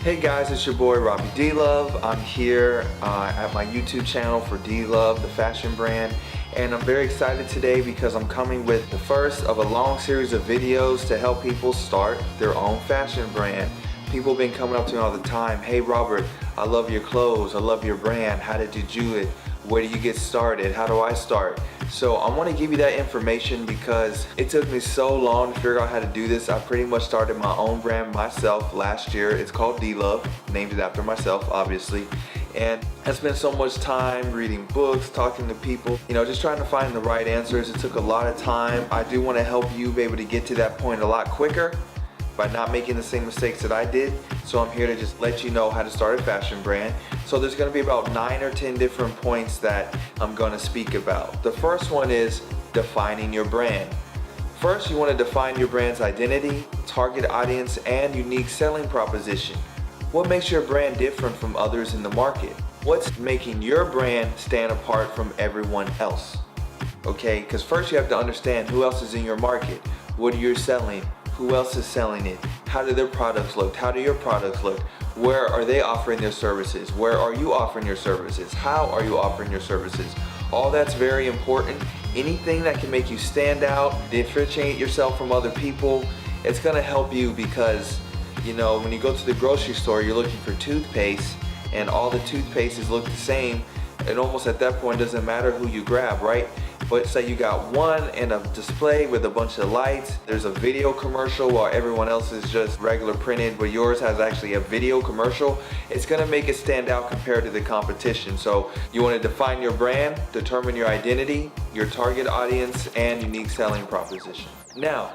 Hey guys, it's your boy Robbie DLOVE. I'm here at my YouTube channel for DLOVE, the fashion brand, and I'm very excited today because I'm coming with the first of a long series of videos to help people start their own fashion brand. People have been coming up to me all the time, hey Robert, I love your clothes, I love your brand, how did you do it? Where do you get started? How do I start? So I want to give you that information because it took me so long to figure out how to do this. I pretty much started my own brand myself last year. It's called DLOVE, named it after myself, obviously. And I spent so much time reading books, talking to people, just trying to find the right answers. It took a lot of time. I do want to help you be able to get to that point a lot quicker by not making the same mistakes that I did. So I'm here to just let you know how to start a fashion brand. So there's gonna be about 9 or 10 different points that I'm gonna speak about. The first one is defining your brand. First, you wanna define your brand's identity, target audience, and unique selling proposition. What makes your brand different from others in the market? What's making your brand stand apart from everyone else? Okay, because first you have to understand who else is in your market. What are you selling? Who else is selling it? How do their products look? How do your products look? Where are they offering their services? Where are you offering your services? How are you offering your services? All that's very important. Anything that can make you stand out, differentiate yourself from other people, it's gonna help you because, when you go to the grocery store, you're looking for toothpaste and all the toothpastes look the same. It almost at that point doesn't matter who you grab, right? But say you got one in a display with a bunch of lights, there's a video commercial while everyone else is just regular printed, but yours has actually a video commercial, it's gonna make it stand out compared to the competition. So you wanna define your brand, determine your identity, your target audience, and unique selling proposition. Now,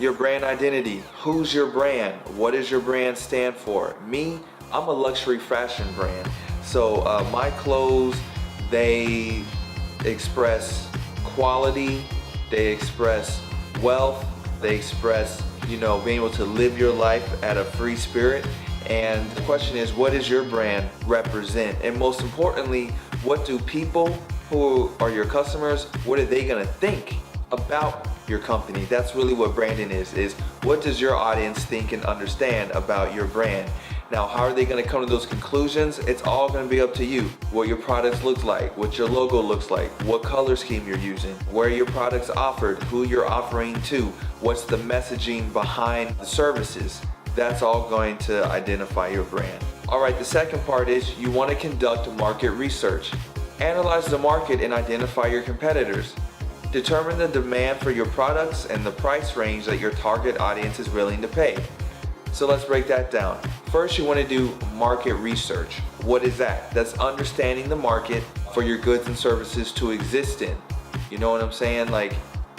your brand identity. Who's your brand? What does your brand stand for? Me, I'm a luxury fashion brand. So my clothes, they express quality, they express wealth, they express, being able to live your life at a free spirit. And the question is, what does your brand represent? And most importantly, what do people who are your customers, what are they gonna think about your company? That's really what branding is what does your audience think and understand about your brand? Now, how are they going to come to those conclusions? It's all going to be up to you. What your products look like, what your logo looks like, what color scheme you're using, where your products offered, who you're offering to, what's the messaging behind the services. That's all going to identify your brand. All right, the second part is you want to conduct market research. Analyze the market and identify your competitors. Determine the demand for your products and the price range that your target audience is willing to pay. So let's break that down. First, you want to do market research. What is that? That's understanding the market for your goods and services to exist in. You know what I'm saying? Like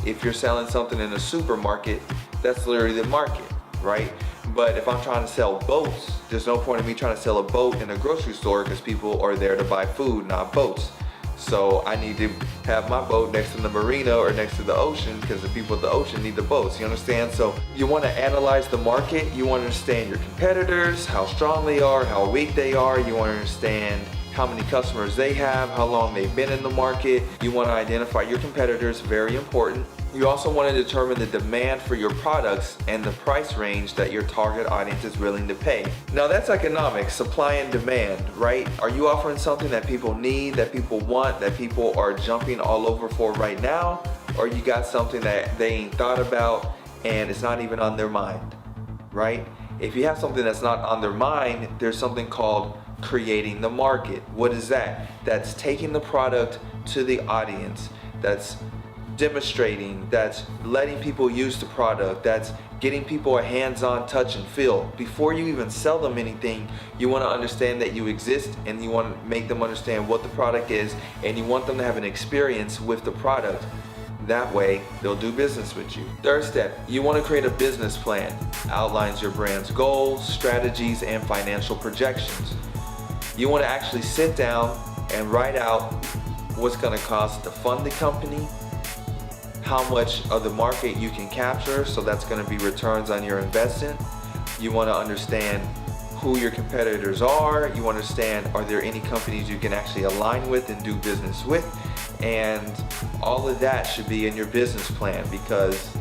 if you're selling something in a supermarket, that's literally the market, right? But if I'm trying to sell boats, there's no point in me trying to sell a boat in a grocery store because people are there to buy food, not boats. So I need to have my boat next to the marina or next to the ocean because the people at the ocean need the boats, you understand? So you want to analyze the market, you want to understand your competitors, how strong they are, how weak they are, you want to understand how many customers they have, how long they've been in the market. You want to identify your competitors, very important. You also want to determine the demand for your products and the price range that your target audience is willing to pay. Now that's economics, supply and demand, right? Are you offering something that people need, that people want, that people are jumping all over for right now? Or you got something that they ain't thought about and it's not even on their mind, right? If you have something that's not on their mind, there's something called creating the market. What is that? That's taking the product to the audience, that's demonstrating, that's letting people use the product, that's getting people a hands-on touch and feel. Before you even sell them anything, you want to understand that you exist and you want to make them understand what the product is and you want them to have an experience with the product. That way, they'll do business with you. Third step, you want to create a business plan. Outlines your brand's goals, strategies, and financial projections. You want to actually sit down and write out what's going to cost to fund the company, how much of the market you can capture, so that's going to be returns on your investment. You want to understand who your competitors are. You understand, are there any companies you can actually align with and do business with? And all of that should be in your business plan because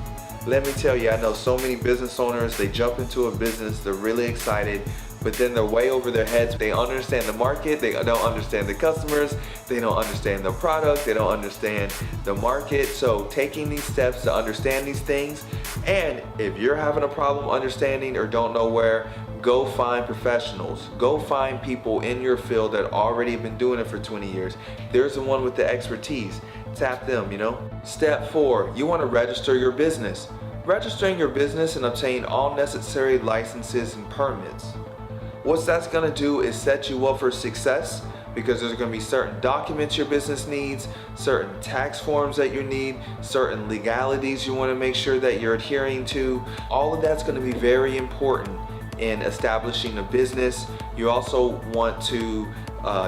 let me tell you, I know so many business owners, they jump into a business, they're really excited, but then they're way over their heads. They understand the market, they don't understand the customers, they don't understand the product, they don't understand the market. So taking these steps to understand these things, and if you're having a problem understanding or don't know where, go find professionals. Go find people in your field that already have been doing it for 20 years. There's the one with the expertise. Tap them, you know. Step 4, you want to register your business. Registering your business and obtain all necessary licenses and permits. What that's going to do is set you up for success, because there's going to be certain documents your business needs, certain tax forms that you need, certain legalities you want to make sure that you're adhering to. All of that's going to be very important in establishing a business. You also want to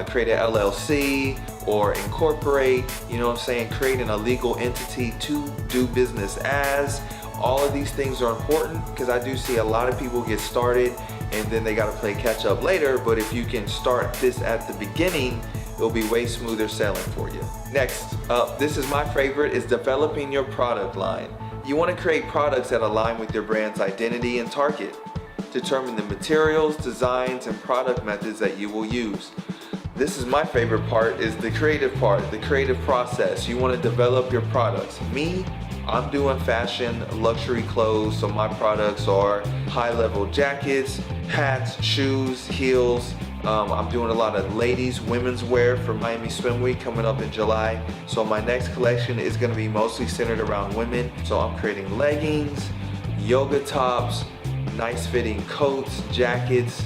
create an LLC or incorporate, you know what I'm saying, creating a legal entity to do business as. All of these things are important, because I do see a lot of people get started and then they got to play catch up later. But if you can start this at the beginning, it'll be way smoother sailing for you. Next up, this is my favorite, is developing your product line. You want to create products that align with your brand's identity and target. Determine the materials, designs, and product methods that you will use. This is my favorite part, is the creative part, the creative process. You want to develop your products. Me, I'm doing fashion, luxury clothes, so my products are high-level jackets, hats, shoes, heels. I'm doing a lot of ladies, women's wear for Miami Swim Week coming up in July. So my next collection is going to be mostly centered around women. So I'm creating leggings, yoga tops, nice fitting coats, jackets,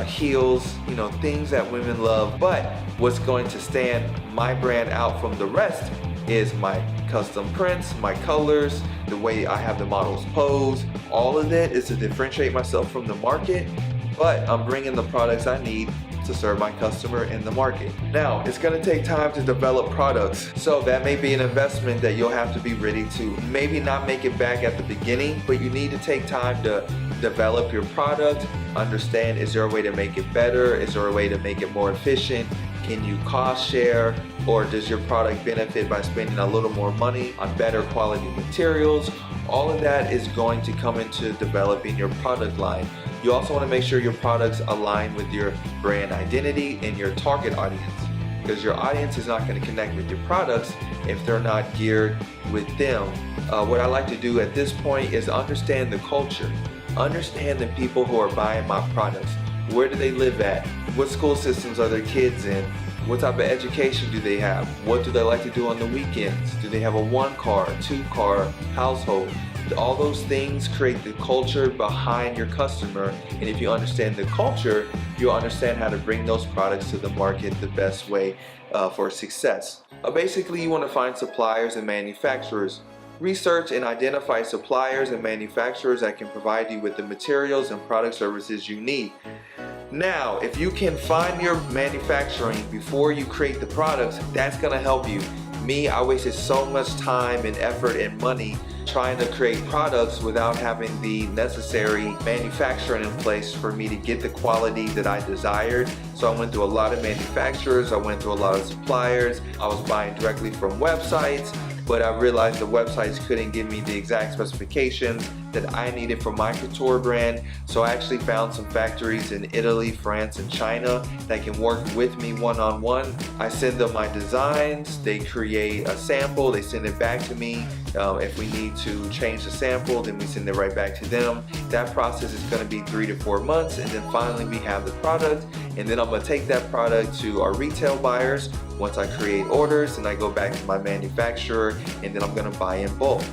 heels, you know, things that women love. But what's going to stand my brand out from the rest is my custom prints, my colors, the way I have the models pose. All of that is to differentiate myself from the market, but I'm bringing the products I need to serve my customer in the market. Now, it's gonna take time to develop products, so that may be an investment that you'll have to be ready to maybe not make it back at the beginning, but you need to take time to develop your product, understand, is there a way to make it better? Is there a way to make it more efficient? Can you cost share? Or does your product benefit by spending a little more money on better quality materials? All of that is going to come into developing your product line. You also want to make sure your products align with your brand identity and your target audience, because your audience is not going to connect with your products if they're not geared with them. What I like to do at this point is understand the culture. Understand the people who are buying my products. Where do they live at? What school systems are their kids in? What type of education do they have? What do they like to do on the weekends? Do they have a 1-car, 2-car household? All those things create the culture behind your customer. And if you understand the culture, you'll understand how to bring those products to the market the best way for success. Basically, you want to find suppliers and manufacturers. Research and identify suppliers and manufacturers that can provide you with the materials and product services you need. Now, if you can find your manufacturing before you create the products, that's gonna help you. Me, I wasted so much time and effort and money trying to create products without having the necessary manufacturing in place for me to get the quality that I desired. So I went through a lot of manufacturers, I went through a lot of suppliers, I was buying directly from websites, but I realized the websites couldn't give me the exact specifications that I needed for my couture brand. So I actually found some factories in Italy, France, and China that can work with me one-on-one. I send them my designs, they create a sample, they send it back to me. If we need to change the sample, then we send it right back to them. That process is gonna be 3 to 4 months, and then finally we have the product, and then I'm gonna take that product to our retail buyers. Once I create orders, and I go back to my manufacturer, and then I'm gonna buy in bulk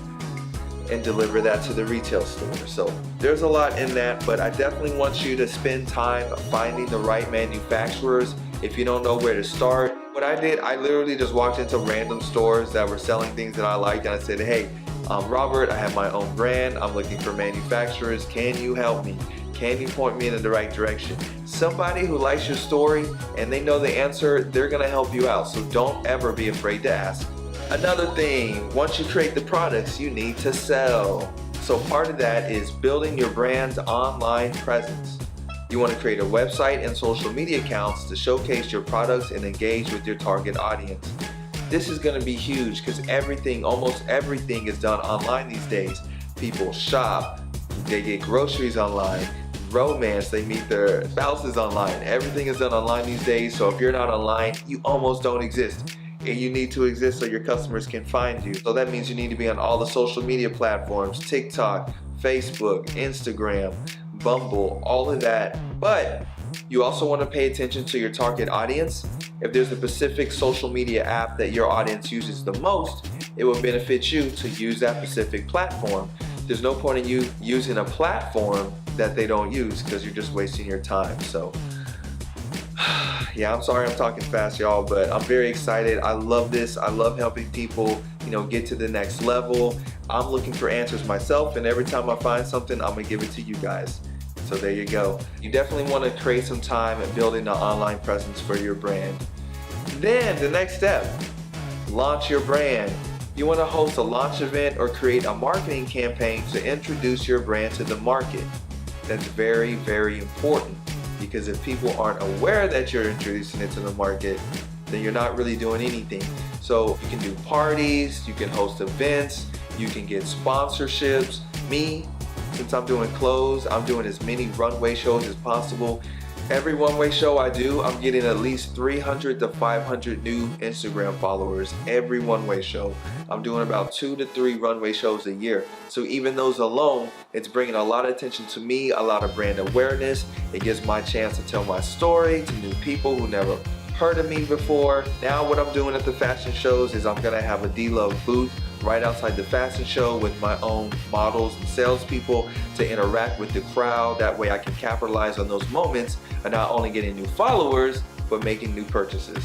and deliver that to the retail store. So there's a lot in that, but I definitely want you to spend time finding the right manufacturers. If you don't know where to start, what I did, I literally just walked into random stores that were selling things that I liked, and I said, hey, I'm Robert, I have my own brand, I'm looking for manufacturers, can you help me? Can you point me in the right direction? Somebody who likes your story and they know the answer, they're gonna help you out, so don't ever be afraid to ask. Another thing, once you create the products, you need to sell. So part of that is building your brand's online presence. You want to create a website and social media accounts to showcase your products and engage with your target audience. This is going to be huge because almost everything is done online these days. People shop, they get groceries online, romance. They meet their spouses online. Everything is done online these days, so if you're not online, you almost don't exist. And you need to exist so your customers can find you. So that means you need to be on all the social media platforms, TikTok, Facebook, Instagram, Bumble, all of that. But you also want to pay attention to your target audience. If there's a specific social media app that your audience uses the most, it will benefit you to use that specific platform. There's no point in you using a platform that they don't use because you're just wasting your time. So yeah, I'm sorry I'm talking fast, y'all, but I'm very excited. I love this. I love helping people, get to the next level. I'm looking for answers myself, and every time I find something, I'm gonna give it to you guys. So there you go. You definitely want to create some time in building an online presence for your brand. Then the next step, launch your brand. You want to host a launch event or create a marketing campaign to introduce your brand to the market. That's very, very important, because if people aren't aware that you're introducing it to the market, then you're not really doing anything. So you can do parties, you can host events, you can get sponsorships. Me, since I'm doing clothes, I'm doing as many runway shows as possible. Every runway show I do, I'm getting at least 300 to 500 new Instagram followers every runway show. I'm doing about 2 to 3 runway shows a year. So even those alone, it's bringing a lot of attention to me, a lot of brand awareness. It gives my chance to tell my story to new people who never heard of me before. Now what I'm doing at the fashion shows is I'm gonna have a DLOVE booth right outside the fashion show with my own models and salespeople to interact with the crowd. That way I can capitalize on those moments and not only getting new followers, but making new purchases.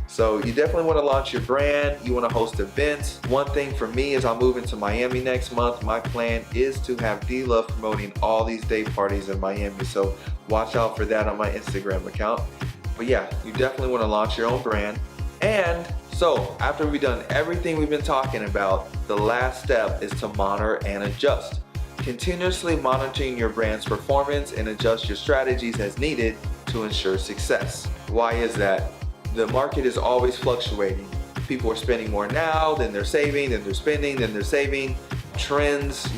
So you definitely want to launch your brand. You want to host events. One thing for me is I'm moving to Miami next month. My plan is to have DLOVE promoting all these day parties in Miami. So watch out for that on my Instagram account. But yeah, you definitely want to launch your own brand. And so after we've done everything we've been talking about, the last step is to monitor and adjust. Continuously monitoring your brand's performance and adjust your strategies as needed to ensure success. Why is that? The market is always fluctuating. People are spending more now, then they're saving, then they're spending, then they're saving. Trends,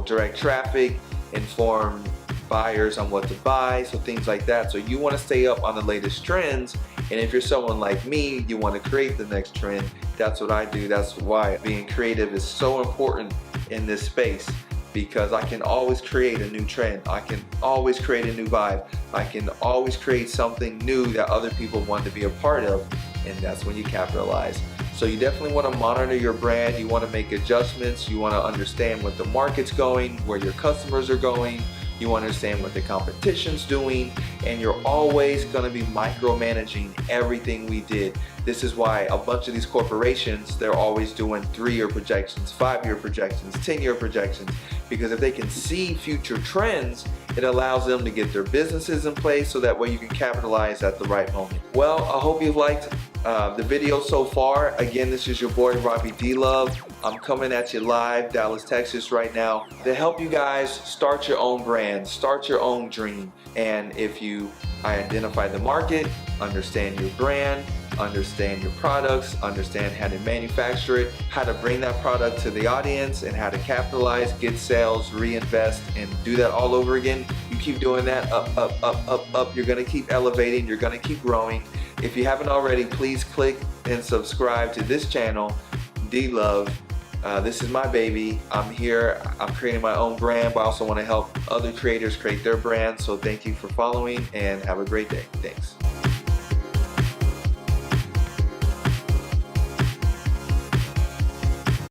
direct traffic, inform buyers on what to buy, so things like that. So you want to stay up on the latest trends, and if you're someone like me, you want to create the next trend. That's what I do. That's why being creative is so important in this space, because I can always create a new trend. I can always create a new vibe. I can always create something new that other people want to be a part of, and that's when you capitalize. So you definitely want to monitor your brand. You want to make adjustments. You want to understand what the market's going, where your customers are going. You understand what the competition's doing, and you're always going to be micromanaging everything we did. This is why a bunch of these corporations, they're always doing 3-year projections, 5-year projections, 10-year projections, because if they can see future trends, it allows them to get their businesses in place, so that way you can capitalize at the right moment. Well, I hope you've liked the video so far. Again, this is your boy Robbie DLOVE. I'm coming at you live, Dallas, Texas right now, to help you guys start your own brand, start your own dream. And if you identify the market, understand your brand, understand your products, understand how to manufacture it, how to bring that product to the audience, and how to capitalize, get sales, reinvest, and do that all over again. You keep doing that, up. You're gonna keep elevating, you're gonna keep growing. If you haven't already, please click and subscribe to this channel, DLOVE. This is my baby. I'm here. I'm creating my own brand, but I also want to help other creators create their brand. So thank you for following, and have a great day. Thanks.